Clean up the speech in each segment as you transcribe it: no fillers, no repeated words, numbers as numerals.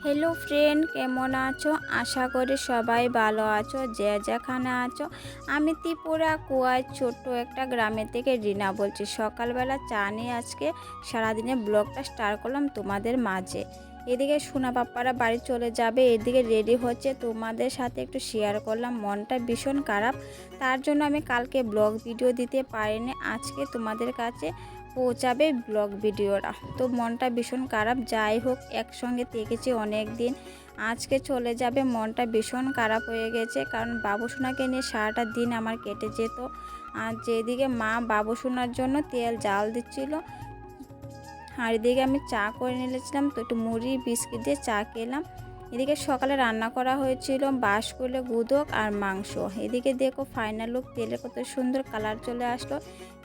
Hello friend, কেমন আছো? আশা করি সবাই ভালো আছো, যে যেখানে আছো। আমি ত্রিপুরা কুয়ার ছোট্ট একটা গ্রামের থেকে রিনা বলছি। সকালবেলা চা নিয়ে আজকে সারাদিনের ব্লগটা স্টার্ট করলাম তোমাদের মাঝে। এদিকে সোনা পাপ্পারা বাড়ি চলে যাবে, এদিকে রেডি হচ্ছে, তোমাদের সাথে একটু শেয়ার করলাম। মনটা ভীষণ খারাপ, তার জন্য আমি কালকে ব্লগ ভিডিও দিতে পারিনি। আজকে তোমাদের কাছে পৌঁছাবে ব্লগ ভিডিওটা। তো মনটা ভীষণ খারাপ, যাই হোক একসঙ্গে থেকেছি অনেক দিন, আজকে চলে যাবে। মনটা ভীষণ খারাপ হয়ে গেছে, কারণ বাবুসোনাকে নিয়ে সারাটা দিন আমার কেটে যেত। আর যেদিকে মা বাবুসোনার জন্য তেল জাল দিচ্ছিল, আর এদিকে আমি চা করে নিয়েছিলাম, তো একটু মুড়ি বিস্কিট দিয়ে চা খেলাম। এদিকে সকালে রান্না করা হয়েছিল বাঁশকুলে গুদক আর মাংস। এদিকে দেখো ফাইনাল লুক, তেলে কত সুন্দর কালার চলে আসলো।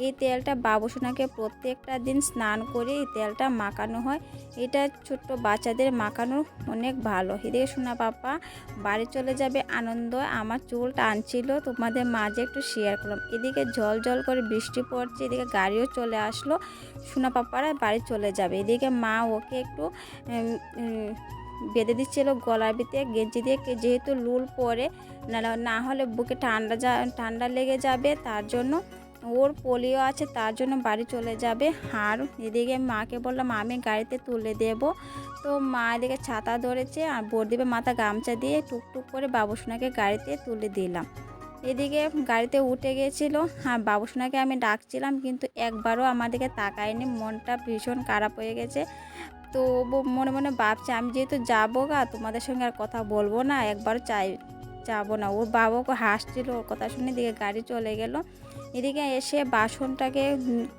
এই তেলটা বাবুসোনাকে প্রত্যেকটা দিন স্নান করে এই তেলটা মাখানো হয়। এটা ছোট্ট বাচ্চাদের মাখানো অনেক ভালো। এদিকে সোনা পাপা বাড়ি চলে যাবে আনন্দ, আমার চুল টানছিল, তোমাদের মাঝে একটু শেয়ার করলাম। এদিকে জল জল করে বৃষ্টি পড়ছে, এদিকে গাড়িও চলে আসলো, সোনা পাপারা বাড়ি চলে যাবে। এদিকে মা ওকে একটু বেঁধে দিচ্ছিল গলার ভিতরে গেঞ্জি দিয়ে, যেহেতু লুল পরে না হলে বুকে ঠান্ডা লেগে যাবে, তার জন্য ওর পোলিও আছে, তার জন্য বাড়ি চলে যাবে। আর এদিকে মাকে বললাম আমি গাড়িতে তুলে দেব, তো মা এদিকে ছাতা ধরেছে আর বরদিবে মাথা গামছা দিয়ে টুকটুক করে বাবুসোনাকে গাড়িতে তুলে দিলাম। এদিকে গাড়িতে উঠে গিয়েছিল, হ্যাঁ বাবুসোনাকে আমি ডাকছিলাম কিন্তু একবারও আমাদেরকে তাকায়নি। মনটা ভীষণ খারাপ হয়ে গেছে। তো মনে মনে ভাবছে আমি যেহেতু যাবো গা, তোমাদের সঙ্গে আর কথা বলবো না, একবারও যাবো না। ওর বাবাকে হাসছিল, ওর কথা শুনে দিকে গাড়ি চলে গেল। এদিকে এসে বাসনটাকে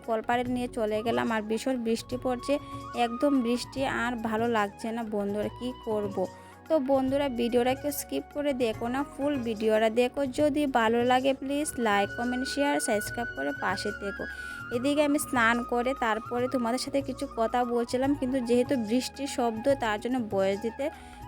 কলপাড়ে নিয়ে চলে গেলাম, আর ভীষণ বৃষ্টি পড়ছে, একদম বৃষ্টি, আর ভালো লাগছে না বন্ধুরা, কি করব। তো বন্ধুরা ভিডিওটাকে স্কিপ করে দেখো না, ফুল ভিডিওটা দেখো। যদি ভালো লাগে please like comment share subscribe করে পাশে থেকো। এদিকে আমি স্নান করে তারপরে তোমাদের সাথে কিছু কথা বলছিলাম, কিন্তু যেহেতু বৃষ্টির শব্দ তার জন্য বয়স দিতে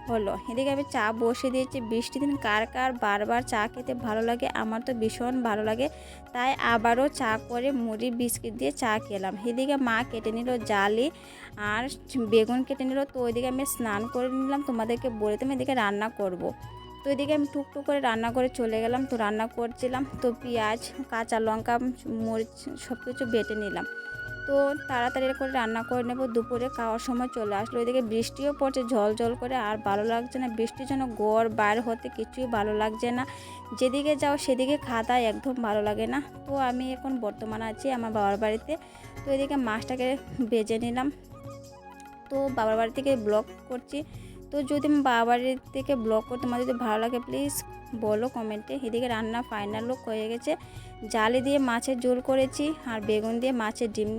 হলো। এদিকে আমি চা বসে দিয়েছি। বৃষ্টির দিন কার কার বারবার চা খেতে ভালো লাগে, আমার তো ভীষণ ভালো লাগে, তাই আবারও চা করে মুড়ি বিস্কিট দিয়ে চা খেলাম। এদিকে মা কেটে নিল জালি আর বেগুন কেটে নিল, তো ওইদিকে আমি স্নান করে নিলাম, তোমাদেরকে বলে তুমি এদিকে রান্না করব। তো এদিকে আমি টুকটুক করে রান্না করে চলে গেলাম। তো রান্না করছিলাম, তো পেঁয়াজ কাঁচা লঙ্কা মরিচ সব কিছু বেটে নিলাম। তো তাড়াতাড়ি করে রান্না করে নেব, দুপুরে খাওয়ার সময় চলে আসলো। এদিকে বৃষ্টিও পড়ছে ঝল ঝল করে, আর ভালো লাগছে না, বৃষ্টির জন্য ঘর বাইর হতে কিছুই ভালো লাগছে না, যেদিকে যাও সেদিকে খাওয়া একদম ভালো লাগে না। তো আমি এখন বর্তমানে আছি আমার বাবার বাড়িতে। তো এদিকে মাছটাকে ভেজে নিলাম, তো বাবার বাড়ি থেকে ব্লগ করছি। তো যদি বাবার বাড়ি থেকে ব্লগ করতে তোমার যদি ভালো লাগে প্লিজ বলো কমেন্টে। এদিকে রান্না ফাইনাল লুক হয়ে গেছে, জালি দিয়ে মাছের ঝোল করেছি আর বেগুন দিয়ে মাছের ডিম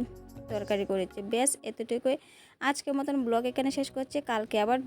তরকারি করেছি, বেশ এতটুকুই। আজকের মতন ব্লগ এখানে শেষ করছি, কালকে আবার